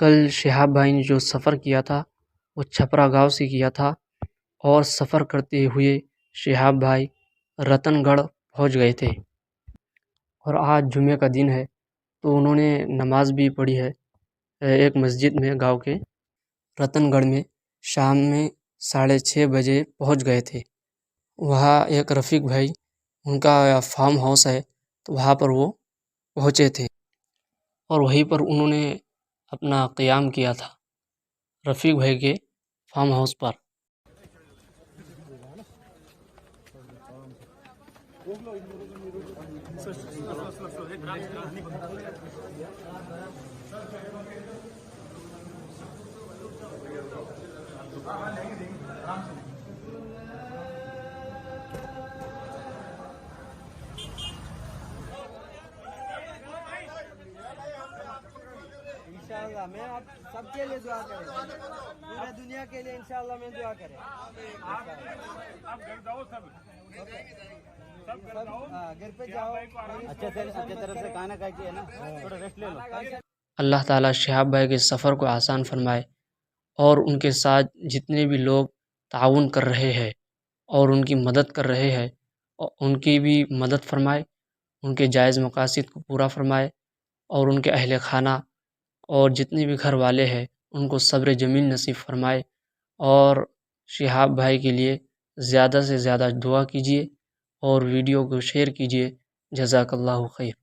کل شہاب بھائی نے جو سفر کیا تھا وہ چھپرا گاؤں سے کیا تھا، اور سفر کرتے ہوئے شہاب بھائی رتن گڑھ پہنچ گئے تھے، اور آج جمعہ کا دن ہے تو انہوں نے نماز بھی پڑھی ہے ایک مسجد میں گاؤں کے رتن گڑھ میں۔ شام میں 6:30 بجے پہنچ گئے تھے وہاں۔ ایک رفیق بھائی ان کا فارم ہاؤس ہے تو وہاں پر وہ پہنچے تھے، اور وہیں پر انہوں نے اپنا قیام کیا تھا رفیق بھائی کے فارم ہاؤس پر۔ انشاءاللہ میں آپ سب کے لیے دعا کریں، پورے دنیا کے لیے انشاءاللہ میں دعا کریں۔ آپ گھر جاؤ، سب گھر پہ جاؤ، اچھے طرح سے کھانا کھا کے نا تھوڑا ریسٹ لے لو۔ اللہ تعالیٰ شہاب بھائی کے سفر کو آسان فرمائے، اور ان کے ساتھ جتنے بھی لوگ تعاون کر رہے ہیں اور ان کی مدد کر رہے ہیں ان کی بھی مدد فرمائے، ان کے جائز مقاصد کو پورا فرمائے، اور ان کے اہل خانہ اور جتنے بھی گھر والے ہیں ان کو صبر جمیل نصیب فرمائے۔ اور شہاب بھائی کے لیے زیادہ سے زیادہ دعا کیجیے اور ویڈیو کو شیئر کیجیے۔ جزاک اللہ خیر۔